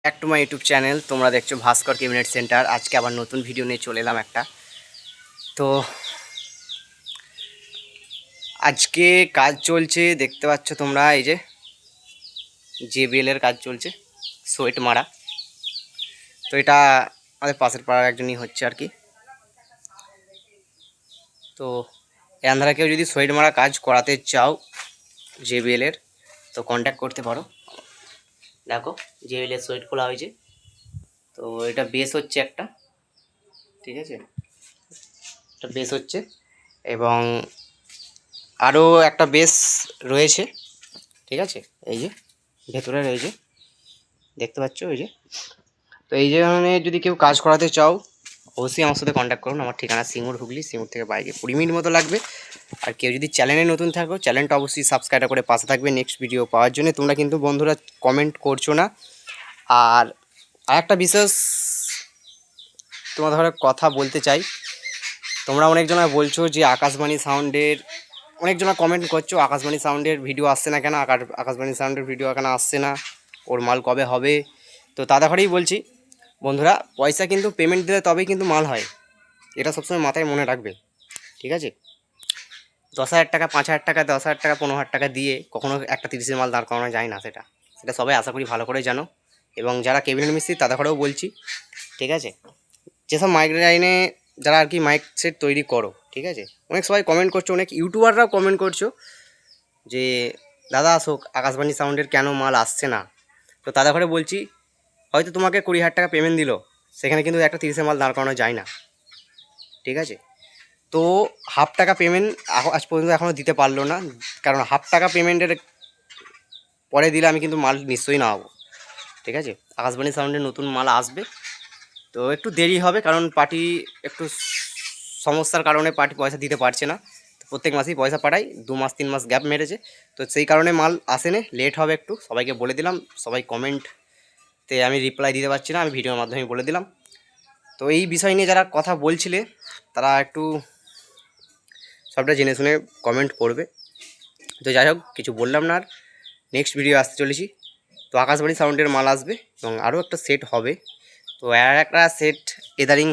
Back to my YouTube channel. তোমরা দেখছো ভাস্কর cabinet centre. আজকে আবার নতুন ভিডিও নিয়ে চলে এলাম একটা। তো আজকে কাজ চলছে, দেখতে পাচ্ছ তোমরা, এই যে JBL এর কাজ চলছে, সোয়েট মারা। তো এটা আমাদের পাশের পাড়ার একজনই হচ্ছে আর কি। তো এই আন্ধারা কেউ যদি সোয়েট মারা কাজ করাতে চাও JBL এর, তো কন্ট্যাক্ট করতে পারো। দেখো JBL এর সোয়েট খোলা হয়েছে। তো এটা বেস হচ্ছে একটা, ঠিক আছে, এটা বেস হচ্ছে এবং আরও একটা বেস রয়েছে, ঠিক আছে। এই যে ভেতরে রয়েছে, দেখতে পাচ্ছ এই যে। তো এই যে যদি কেউ কাজ করাতে চাও অবশ্যই আমার সাথে কন্ট্যাক্ট করুন। আমার ঠিকানা সিঙ্গুর, হুগলি। সিঙ্গুর থেকে বাইরে 20 মিনিট মতো লাগবে। আর কেউ যদি চ্যানেলে নতুন থাকো, চ্যানেলটা অবশ্যই সাবস্ক্রাইব করে পাশে থাকবে নেক্সট ভিডিও পাওয়ার জন্য। তোমরা কিন্তু বন্ধুরা কমেন্ট করছো না। আর আরেকটা বিশেষ তোমাদের কথা বলতে চাই, তোমরা অনেকজনা বলছো যে আকাশবাণী সাউন্ডের, অনেকজনা কমেন্ট করছো আকাশবাণী সাউন্ডের ভিডিও আসছে না কেন, আকাশবাণী সাউন্ডের ভিডিও এখানে আসছে না, ওর মাল কবে হবে। তো তাদের ঘরেই বলছি বন্ধুরা, পয়সা কিন্তু পেমেন্ট দিলে তবেই কিন্তু মাল হয়, এটা সবসময় মাথায় মনে রাখবে, ঠিক আছে। 10,000 টাকা, 5,000 টাকা, 10,000 টাকা, 15,000 টাকা দিয়ে কখনো একটা 30-এর মাল দাঁড় করানো যায় না, সেটা সেটা সবাই আশা করি ভালো করে জানো। এবং যারা ক্যাবিনেট মিস্ত্রি তাদের ঘরেও বলছি, ঠিক আছে। যেসব মাইক লাইনে যারা আর কি মাইক সেট তৈরি করো, ঠিক আছে, অনেক সবাই কমেন্ট করছো, অনেক ইউটিউবাররাও কমেন্ট করছো যে দাদা আসুক আকাশবাণী সাউন্ডের কেন মাল আসছে না। তো তাদের ঘরে বলছি, হয়তো তোমাকে 20,000 টাকা পেমেন্ট দিল, সেখানে কিন্তু একটা 30-এর মাল দাঁড় করানো যায় না, ঠিক আছে। তো হাফ টাকা পেমেন্ট আজ পর্যন্ত এখনও দিতে পারলো না, কারণ হাফ টাকা পেমেন্টের পরে দিলে আমি কিন্তু মাল নিশ্চয়ই নামাবো, ঠিক আছে। আকাশবাণী সাউন্ডের নতুন মাল আসবে, তো একটু দেরি হবে, কারণ পার্টি একটু সমস্যার কারণে পার্টি পয়সা দিতে পারছে না। তো প্রত্যেক মাসেই পয়সা পাঠাই, 2 মাস 3 মাস গ্যাপ মেরেছে, তো সেই কারণে মাল আসেনি, লেট হবে একটু। সবাইকে বলে দিলাম, সবাই কমেন্টতে আমি রিপ্লাই দিতে পারছি না, আমি ভিডিওর মাধ্যমে বলে দিলাম। তো এই বিষয় নিয়ে যারা কথা বলছিলে তারা একটু সবটা জেনে শুনে কমেন্ট করবে। তো যাই হোক, কিছু বললাম না আর, নেক্সট ভিডিও আসতে চলেছি। তো আকাশবাণী সাউন্ডের মাল আসবে এবং আরও একটা সেট হবে। তো আর একটা সেট এদারিং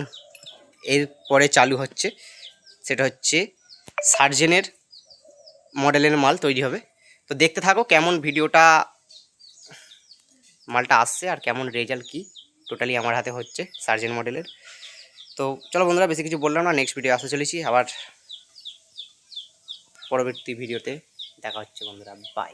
এর পরে চালু হচ্ছে, সেটা হচ্ছে সার্জেনের মডেলের মাল তৈরি হবে। তো দেখতে থাকো কেমন ভিডিওটা, মালটা আসছে আর কেমন রেজাল্ট কী টোটালি আমার হাতে হচ্ছে সার্জেন মডেলের। তো চলো বন্ধুরা, বেশি কিছু বললাম না, নেক্সট ভিডিও আসতে চলেছি আবার পরবর্তী ভিডিওতে দেখা হচ্ছে বন্ধুরা, বাই।